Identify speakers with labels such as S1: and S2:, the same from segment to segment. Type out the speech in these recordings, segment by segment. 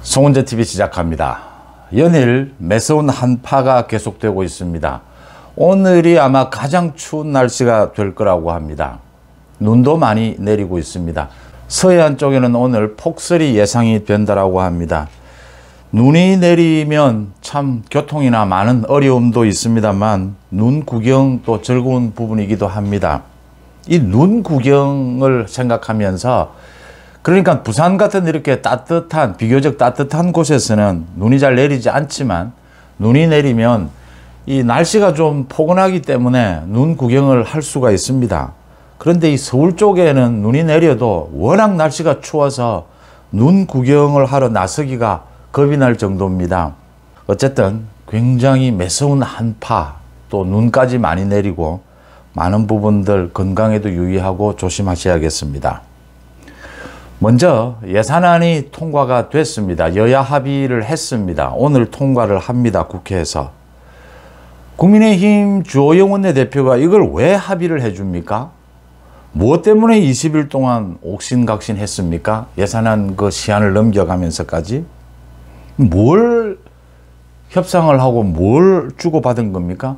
S1: 송은재TV 시작합니다. 연일 매서운 한파가 계속되고 있습니다. 오늘이 아마 가장 추운 날씨가 될 거라고 합니다. 눈도 많이 내리고 있습니다. 서해안 쪽에는 오늘 폭설이 예상이 된다고 합니다. 눈이 내리면 참 교통이나 많은 어려움도 있습니다만 눈 구경도 즐거운 부분이기도 합니다. 이 눈 구경을 생각하면서 그러니까 부산 같은 이렇게 따뜻한, 비교적 따뜻한 곳에서는 눈이 잘 내리지 않지만 눈이 내리면 이 날씨가 좀 포근하기 때문에 눈 구경을 할 수가 있습니다. 그런데 이 서울 쪽에는 눈이 내려도 워낙 날씨가 추워서 눈 구경을 하러 나서기가 겁이 날 정도입니다. 어쨌든 굉장히 매서운 한파, 또 눈까지 많이 내리고 많은 부분들 건강에도 유의하고 조심하셔야겠습니다. 먼저 예산안이 통과가 됐습니다. 여야 합의를 했습니다. 오늘 통과를 합니다. 국회에서. 국민의힘 주호영 원내대표가 이걸 왜 합의를 해줍니까? 무엇 때문에 20일 동안 옥신각신 했습니까? 예산안 그 시한을 넘겨가면서까지. 뭘 협상을 하고 뭘 주고받은 겁니까?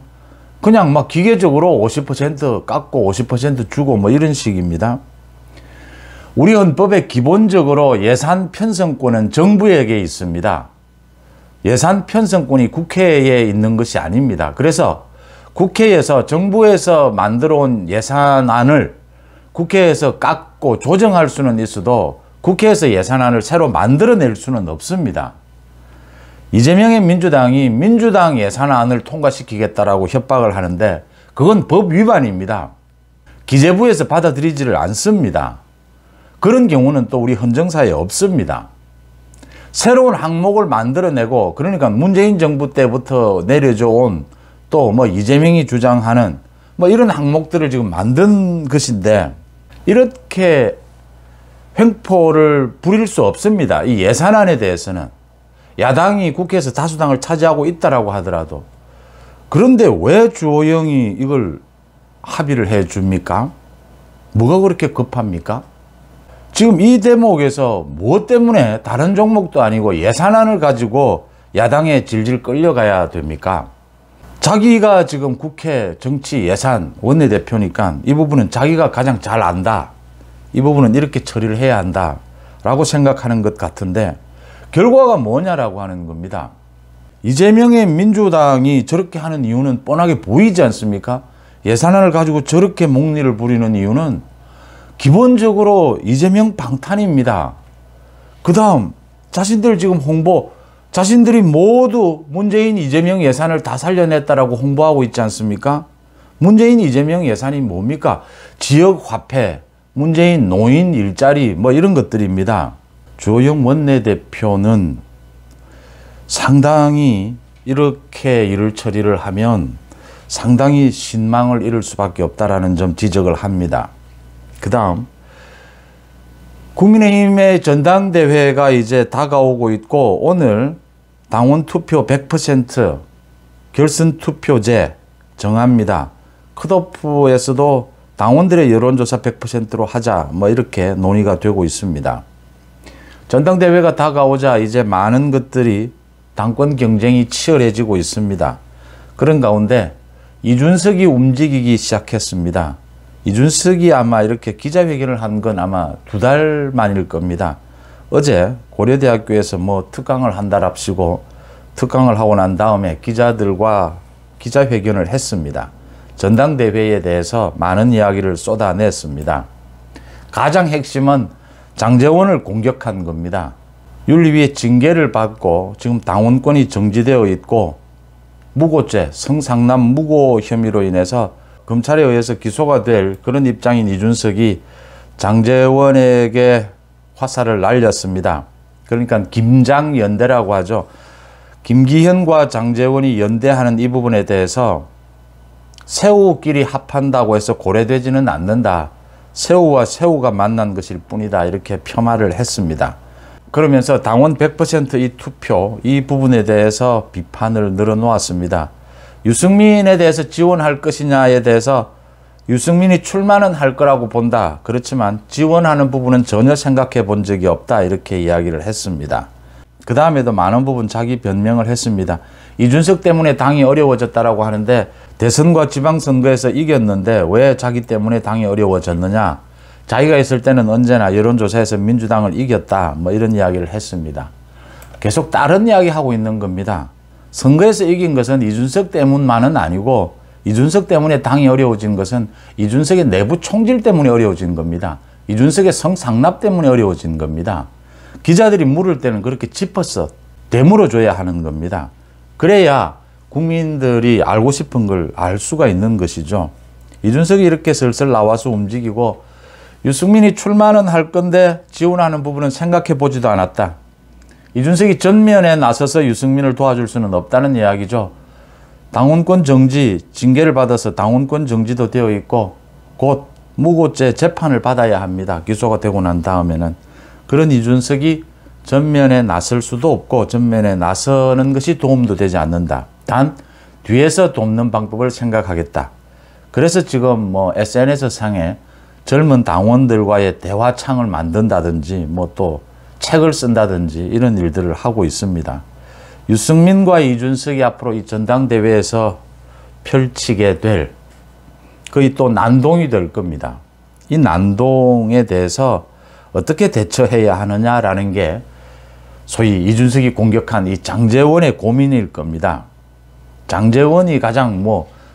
S1: 그냥 막 기계적으로 50% 깎고 50% 주고 뭐 이런 식입니다. 우리 헌법에 기본적으로 예산 편성권은 정부에게 있습니다. 예산 편성권이 국회에 있는 것이 아닙니다. 그래서 국회에서 정부에서 만들어 온 예산안을 국회에서 깎고 조정할 수는 있어도 국회에서 예산안을 새로 만들어낼 수는 없습니다. 이재명의 민주당이 민주당 예산안을 통과시키겠다라고 협박을 하는데 그건 법 위반입니다. 기재부에서 받아들이지를 않습니다. 그런 경우는 또 우리 헌정사에 없습니다. 새로운 항목을 만들어내고 그러니까 문재인 정부 때부터 내려져 온 또 뭐 이재명이 주장하는 뭐 이런 항목들을 지금 만든 것인데 이렇게 횡포를 부릴 수 없습니다. 이 예산안에 대해서는 야당이 국회에서 다수당을 차지하고 있다라고 하더라도 그런데 왜 주호영이 이걸 합의를 해 줍니까? 뭐가 그렇게 급합니까? 지금 이 대목에서 무엇 때문에 다른 종목도 아니고 예산안을 가지고 야당에 질질 끌려가야 됩니까? 자기가 지금 국회 정치 예산 원내대표니까 이 부분은 자기가 가장 잘 안다. 이 부분은 이렇게 처리를 해야 한다. 라고 생각하는 것 같은데 결과가 뭐냐라고 하는 겁니다. 이재명의 민주당이 저렇게 하는 이유는 뻔하게 보이지 않습니까? 예산안을 가지고 저렇게 목리를 부리는 이유는 기본적으로 이재명 방탄입니다. 그 다음 자신들 지금 자신들이 모두 문재인 이재명 예산을 다 살려냈다라고 홍보하고 있지 않습니까? 문재인 이재명 예산이 뭡니까? 지역 화폐, 문재인 노인 일자리 뭐 이런 것들입니다. 주호영 원내대표는 상당히 이렇게 일을 처리를 하면 상당히 신망을 잃을 수밖에 없다라는 점 지적을 합니다. 그 다음 국민의힘의 전당대회가 이제 다가오고 있고 오늘 당원 투표 100% 결선 투표제 정합니다. 컷오프에서도 당원들의 여론조사 100%로 하자 뭐 이렇게 논의가 되고 있습니다. 전당대회가 다가오자 이제 많은 것들이 당권 경쟁이 치열해지고 있습니다. 그런 가운데 이준석이 움직이기 시작했습니다. 이준석이 아마 이렇게 기자회견을 한 건 아마 2달 만일 겁니다. 어제 고려대학교에서 뭐 특강을 한다랍시고 특강을 하고 난 다음에 기자들과 기자회견을 했습니다. 전당대회에 대해서 많은 이야기를 쏟아냈습니다. 가장 핵심은 장제원을 공격한 겁니다. 윤리위의 징계를 받고 지금 당원권이 정지되어 있고 무고죄, 성상남 무고 혐의로 인해서 검찰에 의해서 기소가 될 그런 입장인 이준석이 장제원에게 화살을 날렸습니다. 그러니까 김장연대라고 하죠. 김기현과 장제원이 연대하는 이 부분에 대해서 새우끼리 합한다고 해서 고래되지는 않는다. 새우와 새우가 만난 것일 뿐이다. 이렇게 폄하를 했습니다. 그러면서 당원 100% 이 투표 이 부분에 대해서 비판을 늘어놓았습니다. 유승민에 대해서 지원할 것이냐에 대해서 유승민이 출마는 할 거라고 본다. 그렇지만 지원하는 부분은 전혀 생각해 본 적이 없다. 이렇게 이야기를 했습니다. 그 다음에도 많은 부분 자기 변명을 했습니다. 이준석 때문에 당이 어려워졌다라고 하는데 대선과 지방선거에서 이겼는데 왜 자기 때문에 당이 어려워졌느냐. 자기가 있을 때는 언제나 여론조사에서 민주당을 이겼다. 뭐 이런 이야기를 했습니다. 계속 다른 이야기 하고 있는 겁니다. 선거에서 이긴 것은 이준석 때문만은 아니고 이준석 때문에 당이 어려워진 것은 이준석의 내부 총질 때문에 어려워진 겁니다. 이준석의 성상납 때문에 어려워진 겁니다. 기자들이 물을 때는 그렇게 짚어서 되물어줘야 하는 겁니다. 그래야 국민들이 알고 싶은 걸 알 수가 있는 것이죠. 이준석이 이렇게 슬슬 나와서 움직이고 유승민이 출마는 할 건데 지원하는 부분은 생각해 보지도 않았다. 이준석이 전면에 나서서 유승민을 도와줄 수는 없다는 이야기죠. 당원권 정지, 징계를 받아서 당원권 정지도 되어 있고 곧 무고죄 재판을 받아야 합니다. 기소가 되고 난 다음에는. 그런 이준석이 전면에 나설 수도 없고 전면에 나서는 것이 도움도 되지 않는다. 단 뒤에서 돕는 방법을 생각하겠다. 그래서 지금 뭐 SNS 상에 젊은 당원들과의 대화창을 만든다든지 뭐 또 책을 쓴다든지 이런 일들을 하고 있습니다. 유승민과 이준석이 앞으로 이 전당대회에서 펼치게 될 거의 또 난동이 될 겁니다. 이 난동에 대해서 어떻게 대처해야 하느냐라는 게 소위 이준석이 공격한 이 장제원의 고민일 겁니다. 장제원이 가장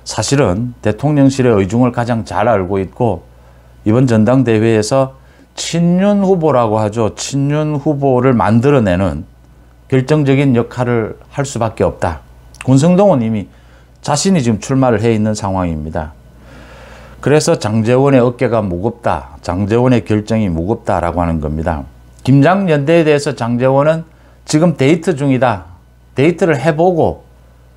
S1: 사실은 대통령실의 의중을 가장 잘 알고 있고 이번 전당대회에서 친윤 후보라고 하죠. 친윤 후보를 만들어내는 결정적인 역할을 할 수밖에 없다. 권성동은 이미 자신이 지금 출마를 해 있는 상황입니다. 그래서 장제원의 어깨가 무겁다. 장제원의 결정이 무겁다라고 하는 겁니다. 김장연대에 대해서 장제원은 지금 데이트 중이다. 데이트를 해보고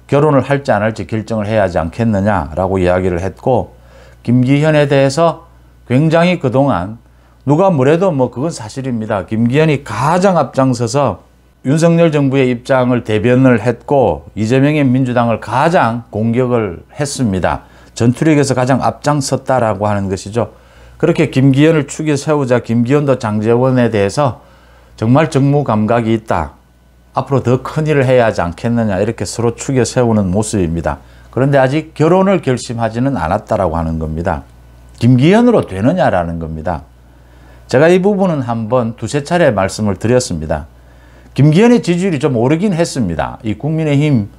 S1: 결혼을 할지 안 할지 결정을 해야 하지 않겠느냐라고 이야기를 했고 김기현에 대해서 굉장히 그동안 누가 뭐래도 그건 사실입니다. 김기현이 가장 앞장서서 윤석열 정부의 입장을 대변을 했고 이재명의 민주당을 가장 공격을 했습니다. 전투력에서 가장 앞장섰다라고 하는 것이죠. 그렇게 김기현을 축에 세우자 김기현도 장제원에 대해서 정말 정무 감각이 있다. 앞으로 더 큰 일을 해야 하지 않겠느냐 이렇게 서로 축에 세우는 모습입니다. 그런데 아직 결혼을 결심하지는 않았다라고 하는 겁니다. 김기현으로 되느냐라는 겁니다. 제가 이 부분은 한번 두세 차례 말씀을 드렸습니다. 김기현의 지지율이 좀 오르긴 했습니다. 이 국민의힘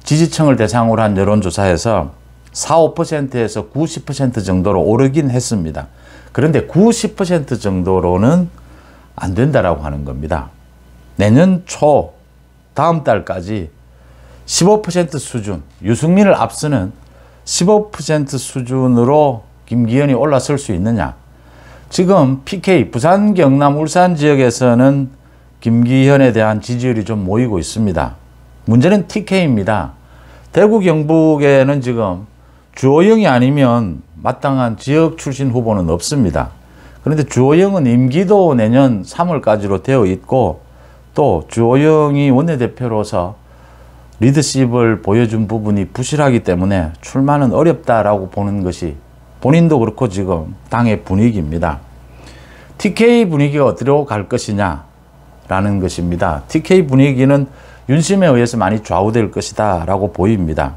S1: 지지층을 대상으로 한 여론조사에서 4, 5%에서 90% 정도로 오르긴 했습니다. 그런데 90% 정도로는 안 된다라고 하는 겁니다. 내년 초 다음 달까지 15% 수준, 유승민을 앞서는 15% 수준으로 김기현이 올라설 수 있느냐. 지금 PK, 부산, 경남, 울산 지역에서는 김기현에 대한 지지율이 좀 모이고 있습니다. 문제는 TK입니다. 대구, 경북에는 지금 주호영이 아니면 마땅한 지역 출신 후보는 없습니다. 그런데 주호영은 임기도 내년 3월까지로 되어 있고 또 주호영이 원내대표로서 리더십을 보여준 부분이 부실하기 때문에 출마는 어렵다라고 보는 것이 본인도 그렇고 지금 당의 분위기입니다. TK 분위기가 어디로 갈 것이냐라는 것입니다. TK 분위기는 윤심에 의해서 많이 좌우될 것이다 라고 보입니다.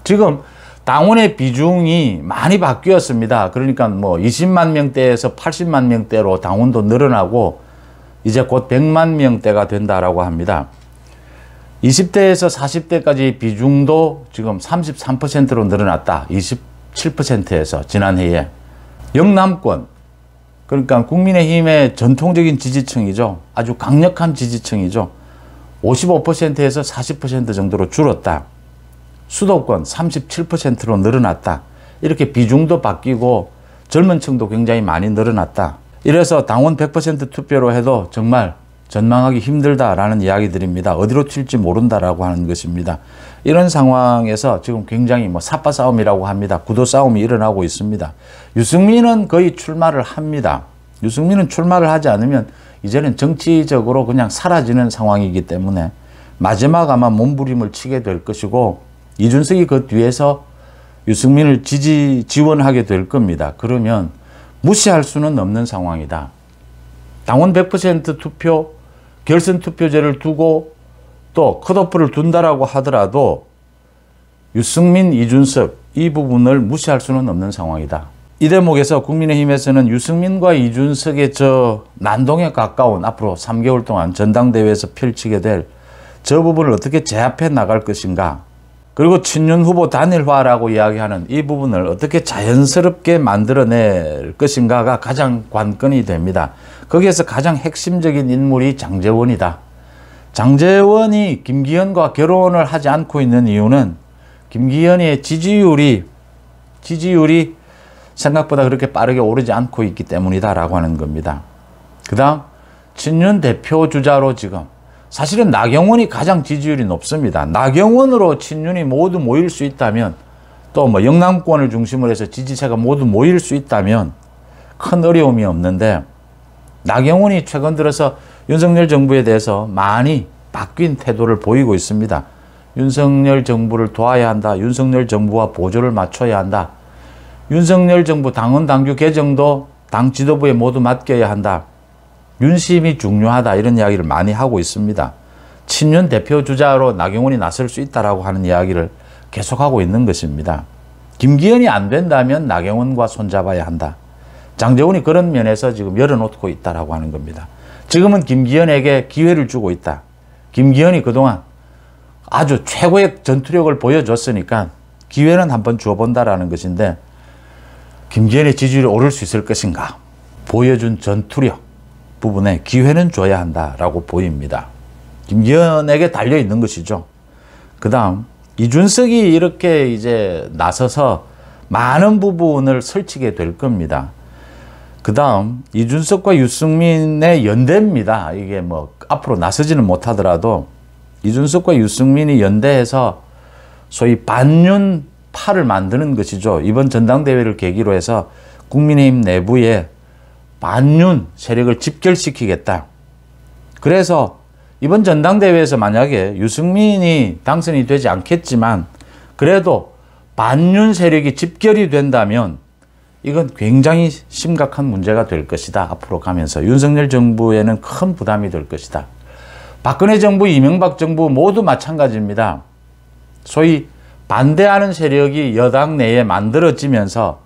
S1: 지금 당원의 비중이 많이 바뀌었습니다. 그러니까 20만 명대에서 80만 명대로 당원도 늘어나고 이제 곧 100만 명대가 된다라고 합니다. 20대에서 40대까지 비중도 지금 33%로 늘어났다. 27%에서 지난해에. 영남권, 그러니까 국민의힘의 전통적인 지지층이죠. 아주 강력한 지지층이죠. 55%에서 40% 정도로 줄었다. 수도권 37%로 늘어났다. 이렇게 비중도 바뀌고 젊은 층도 굉장히 많이 늘어났다. 이래서 당원 100% 투표로 해도 정말 전망하기 힘들다라는 이야기들입니다. 어디로 튈지 모른다라고 하는 것입니다. 이런 상황에서 지금 굉장히 삿바 싸움이라고 합니다. 구도 싸움이 일어나고 있습니다. 유승민은 거의 출마를 합니다. 유승민은 출마를 하지 않으면 이제는 정치적으로 그냥 사라지는 상황이기 때문에 마지막 아마 몸부림을 치게 될 것이고 이준석이 그 뒤에서 유승민을 지원하게 될 겁니다. 그러면 무시할 수는 없는 상황이다. 당원 100% 투표, 결선 투표제를 두고 또 컷오프를 둔다라고 하더라도 유승민, 이준석 이 부분을 무시할 수는 없는 상황이다. 이 대목에서 국민의힘에서는 유승민과 이준석의 저 난동에 가까운 앞으로 3개월 동안 전당대회에서 펼치게 될 저 부분을 어떻게 제압해 나갈 것인가, 그리고 친윤 후보 단일화라고 이야기하는 이 부분을 어떻게 자연스럽게 만들어낼 것인가가 가장 관건이 됩니다. 거기에서 가장 핵심적인 인물이 장제원이다. 장제원이 김기현과 결혼을 하지 않고 있는 이유는 김기현의 지지율이 생각보다 그렇게 빠르게 오르지 않고 있기 때문이다라고 하는 겁니다. 그 다음 친윤 대표 주자로 지금 사실은 나경원이 가장 지지율이 높습니다. 나경원으로 친윤이 모두 모일 수 있다면, 또 뭐 영남권을 중심으로 해서 지지세가 모두 모일 수 있다면 큰 어려움이 없는데, 나경원이 최근 들어서 윤석열 정부에 대해서 많이 바뀐 태도를 보이고 있습니다. 윤석열 정부를 도와야 한다. 윤석열 정부와 보조를 맞춰야 한다. 윤석열 정부 당헌 당규 개정도 당 지도부에 모두 맡겨야 한다. 윤심이 중요하다. 이런 이야기를 많이 하고 있습니다. 친윤 대표 주자로 나경원이 나설 수 있다라고 하는 이야기를 계속하고 있는 것입니다. 김기현이 안 된다면 나경원과 손잡아야 한다. 장제원이 그런 면에서 지금 열어놓고 있다라고 하는 겁니다. 지금은 김기현에게 기회를 주고 있다. 김기현이 그동안 아주 최고의 전투력을 보여줬으니까 기회는 한번 주어본다라는 것인데, 김기현의 지지율이 오를 수 있을 것인가? 보여준 전투력 부분에 기회는 줘야 한다라고 보입니다. 김기현에게 달려있는 것이죠. 그 다음 이준석이 이렇게 이제 나서서 많은 부분을 설치게 될 겁니다. 그 다음 이준석과 유승민의 연대입니다. 이게 뭐 앞으로 나서지는 못하더라도 이준석과 유승민이 연대해서 소위 반윤파를 만드는 것이죠. 이번 전당대회를 계기로 해서 국민의힘 내부에 반윤 세력을 집결시키겠다. 그래서 이번 전당대회에서 만약에 유승민이 당선이 되지 않겠지만 그래도 반윤 세력이 집결이 된다면 이건 굉장히 심각한 문제가 될 것이다. 앞으로 가면서 윤석열 정부에는 큰 부담이 될 것이다. 박근혜 정부, 이명박 정부 모두 마찬가지입니다. 소위 반대하는 세력이 여당 내에 만들어지면서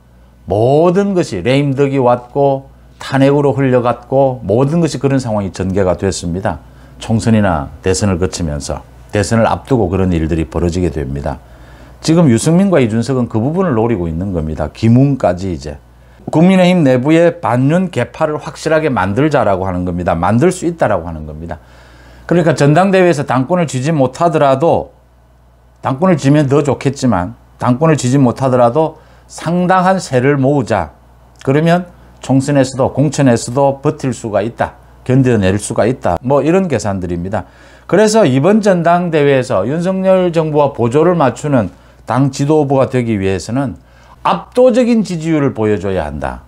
S1: 모든 것이 레임덕이 왔고 탄핵으로 흘려갔고 모든 것이 그런 상황이 전개가 됐습니다. 총선이나 대선을 거치면서 대선을 앞두고 그런 일들이 벌어지게 됩니다. 지금 유승민과 이준석은 그 부분을 노리고 있는 겁니다. 김웅까지 이제 국민의힘 내부에 반윤 개파를 확실하게 만들자라고 하는 겁니다. 만들 수 있다라고 하는 겁니다. 그러니까 전당대회에서 당권을 쥐지 못하더라도, 당권을 쥐면 더 좋겠지만 당권을 쥐지 못하더라도 상당한 세를 모으자. 그러면 총선에서도 공천에서도 버틸 수가 있다. 견뎌낼 수가 있다. 뭐 이런 계산들입니다. 그래서 이번 전당대회에서 윤석열 정부와 보조를 맞추는 당 지도부가 되기 위해서는 압도적인 지지율을 보여줘야 한다.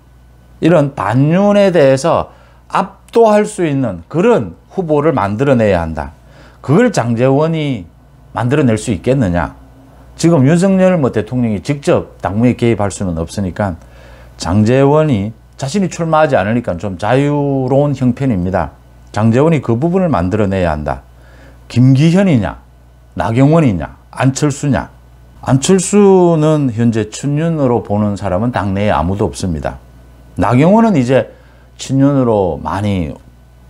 S1: 이런 반윤에 대해서 압도할 수 있는 그런 후보를 만들어내야 한다. 그걸 장제원이 만들어낼 수 있겠느냐. 지금 윤석열 대통령이 직접 당무에 개입할 수는 없으니까 장제원이 자신이 출마하지 않으니까 좀 자유로운 형편입니다. 장제원이 그 부분을 만들어내야 한다. 김기현이냐, 나경원이냐, 안철수냐. 안철수는 현재 친윤으로 보는 사람은 당내에 아무도 없습니다. 나경원은 이제 친윤으로 많이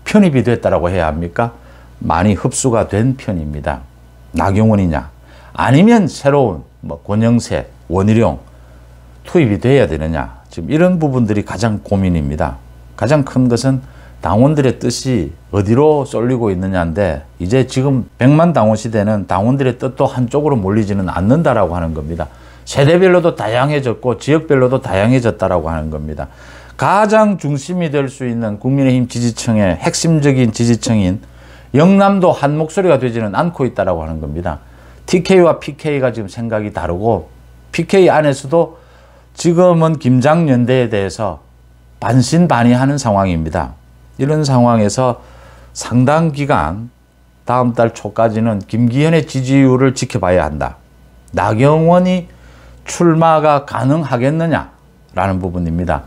S1: 편입이 됐다라고 해야 합니까? 많이 흡수가 된 편입니다. 나경원이냐, 아니면 새로운 권영세, 원희룡 투입이 돼야 되느냐. 지금 이런 부분들이 가장 고민입니다. 가장 큰 것은 당원들의 뜻이 어디로 쏠리고 있느냐인데, 이제 지금 100만 당원 시대는 당원들의 뜻도 한쪽으로 몰리지는 않는다라고 하는 겁니다. 세대별로도 다양해졌고 지역별로도 다양해졌다라고 하는 겁니다. 가장 중심이 될 수 있는 국민의힘 지지층의 핵심적인 지지층인 영남도 한 목소리가 되지는 않고 있다라고 하는 겁니다. TK와 PK가 지금 생각이 다르고, PK 안에서도 지금은 김장연대에 대해서 반신반의하는 상황입니다. 이런 상황에서 상당 기간 다음 달 초까지는 김기현의 지지율을 지켜봐야 한다. 나경원이 출마가 가능하겠느냐라는 부분입니다.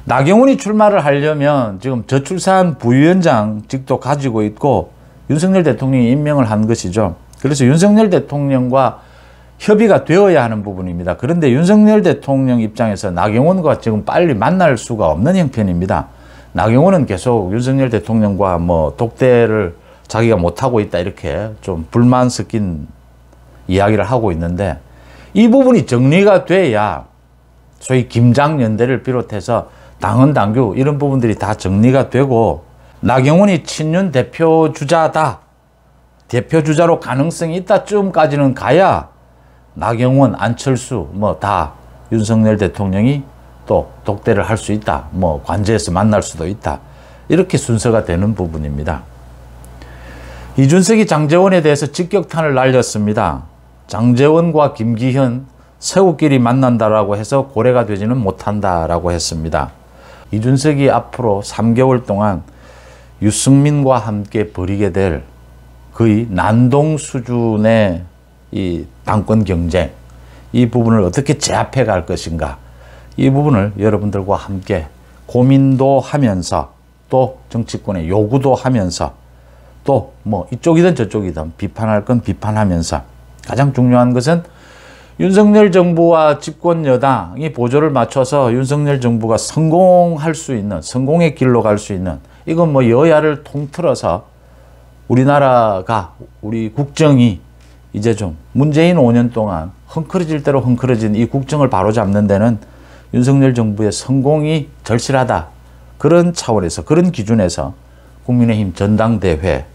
S1: 나경원이 출마를 하려면 지금 저출산 부위원장직도 가지고 있고 윤석열 대통령이 임명을 한 것이죠. 그래서 윤석열 대통령과 협의가 되어야 하는 부분입니다. 그런데 윤석열 대통령 입장에서 나경원과 지금 빨리 만날 수가 없는 형편입니다. 나경원은 계속 윤석열 대통령과 뭐 독대를 자기가 못하고 있다 이렇게 좀 불만 섞인 이야기를 하고 있는데, 이 부분이 정리가 돼야 소위 김장연대를 비롯해서 당헌 당규 이런 부분들이 다 정리가 되고, 나경원이 친윤 대표주자다, 대표주자로 가능성이 있다쯤까지는 가야 나경원, 안철수 뭐 다 윤석열 대통령이 또 독대를 할 수 있다, 뭐 관저에서 만날 수도 있다, 이렇게 순서가 되는 부분입니다. 이준석이 장제원에 대해서 직격탄을 날렸습니다. 장제원과 김기현 새우끼리 만난다라고 해서 고래가 되지는 못한다라고 했습니다. 이준석이 앞으로 3개월 동안 유승민과 함께 벌이게 될 거의 난동 수준의 이 당권 경쟁, 이 부분을 어떻게 제압해 갈 것인가, 이 부분을 여러분들과 함께 고민도 하면서 또 정치권에 요구도 하면서 또 뭐 이쪽이든 저쪽이든 비판할 건 비판하면서, 가장 중요한 것은 윤석열 정부와 집권 여당이 보조를 맞춰서 윤석열 정부가 성공할 수 있는, 성공의 길로 갈 수 있는, 이건 뭐 여야를 통틀어서 우리나라가, 우리 국정이 이제 좀 문재인 5년 동안 헝클어질 대로 헝클어진 이 국정을 바로잡는 데는 윤석열 정부의 성공이 절실하다, 그런 차원에서, 그런 기준에서 국민의힘 전당대회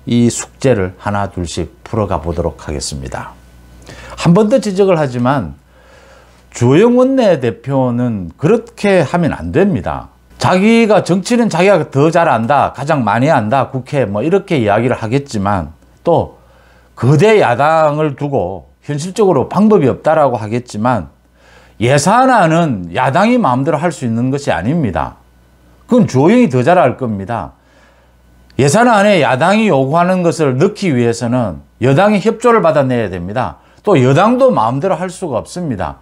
S1: 이 숙제를 하나 둘씩 풀어가 보도록 하겠습니다. 한 번 더 지적을 하지만 주호영 원내대표는 그렇게 하면 안 됩니다. 자기가 정치는 자기가 더 잘 안다, 가장 많이 안다, 국회 뭐 이렇게 이야기를 하겠지만, 또 거대 야당을 두고 현실적으로 방법이 없다라고 하겠지만, 예산안은 야당이 마음대로 할 수 있는 것이 아닙니다. 그건 주호영이 더 잘 알 겁니다. 예산안에 야당이 요구하는 것을 넣기 위해서는 여당의 협조를 받아내야 됩니다. 또 여당도 마음대로 할 수가 없습니다.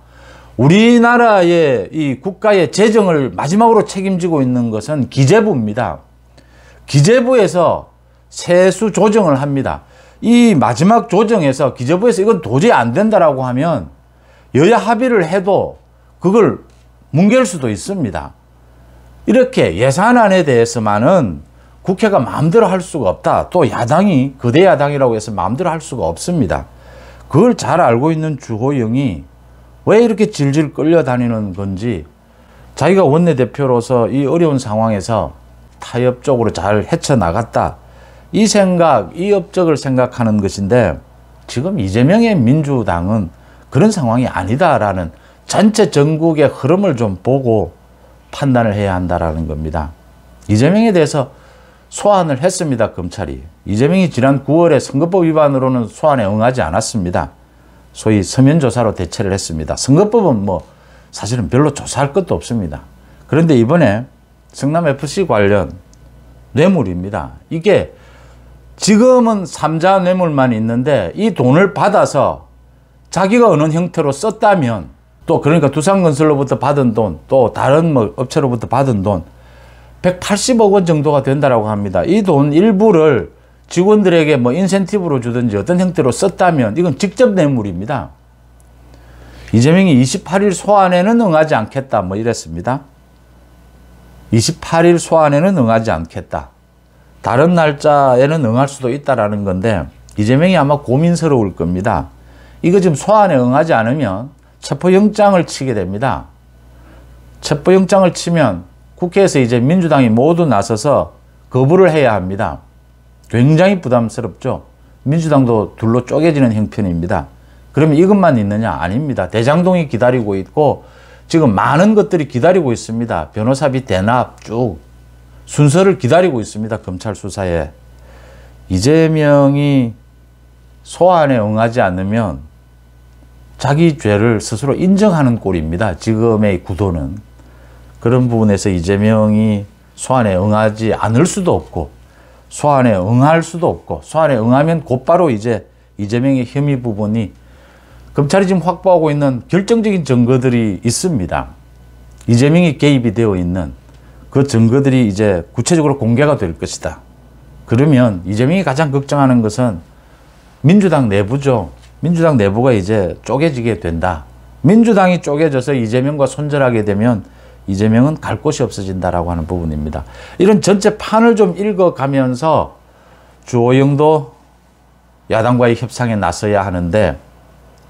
S1: 우리나라의 이 국가의 재정을 마지막으로 책임지고 있는 것은 기재부입니다. 기재부에서 세수 조정을 합니다. 이 마지막 조정에서 기재부에서 이건 도저히 안 된다라고 하면 여야 합의를 해도 그걸 뭉갤 수도 있습니다. 이렇게 예산안에 대해서만은 국회가 마음대로 할 수가 없다. 또 야당이 거대 야당이라고 해서 마음대로 할 수가 없습니다. 그걸 잘 알고 있는 주호영이 왜 이렇게 질질 끌려다니는 건지, 자기가 원내대표로서 이 어려운 상황에서 타협적으로 잘 헤쳐나갔다, 이 생각, 이 업적을 생각하는 것인데, 지금 이재명의 민주당은 그런 상황이 아니다라는 전체 전국의 흐름을 좀 보고 판단을 해야 한다라는 겁니다. 이재명에 대해서 소환을 했습니다, 검찰이. 이재명이 지난 9월에 선거법 위반으로는 소환에 응하지 않았습니다. 소위 서면조사로 대체를 했습니다. 선거법은 뭐 사실은 별로 조사할 것도 없습니다. 그런데 이번에 성남FC 관련 뇌물입니다. 이게 지금은 3자 뇌물만 있는데, 이 돈을 받아서 자기가 어느 형태로 썼다면, 또 그러니까 두산건설로부터 받은 돈, 또 다른 뭐 업체로부터 받은 돈 180억 원 정도가 된다라고 합니다. 이 돈 일부를 직원들에게 뭐 인센티브로 주든지 어떤 형태로 썼다면 이건 직접 뇌물입니다. 이재명이 28일 소환에는 응하지 않겠다 뭐 이랬습니다. 28일 소환에는 응하지 않겠다. 다른 날짜에는 응할 수도 있다라는 건데, 이재명이 아마 고민스러울 겁니다. 이거 지금 소환에 응하지 않으면 체포영장을 치게 됩니다. 체포영장을 치면 국회에서 이제 민주당이 모두 나서서 거부를 해야 합니다. 굉장히 부담스럽죠. 민주당도 둘로 쪼개지는 형편입니다. 그러면 이것만 있느냐? 아닙니다. 대장동이 기다리고 있고 지금 많은 것들이 기다리고 있습니다. 변호사비 대납 쭉 순서를 기다리고 있습니다. 검찰 수사에. 이재명이 소환에 응하지 않으면 자기 죄를 스스로 인정하는 꼴입니다. 지금의 구도는. 그런 부분에서 이재명이 소환에 응하지 않을 수도 없고, 소환에 응할 수도 없고, 소환에 응하면 곧바로 이제 이재명의 혐의 부분이, 검찰이 지금 확보하고 있는 결정적인 증거들이 있습니다. 이재명이 개입이 되어 있는 그 증거들이 이제 구체적으로 공개가 될 것이다. 그러면 이재명이 가장 걱정하는 것은 민주당 내부죠. 민주당 내부가 이제 쪼개지게 된다. 민주당이 쪼개져서 이재명과 손절하게 되면 이재명은 갈 곳이 없어진다라고 하는 부분입니다. 이런 전체 판을 좀 읽어가면서 주호영도 야당과의 협상에 나서야 하는데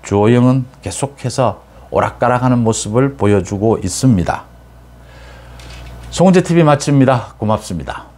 S1: 주호영은 계속해서 오락가락하는 모습을 보여주고 있습니다. 송은재 TV 마칩니다. 고맙습니다.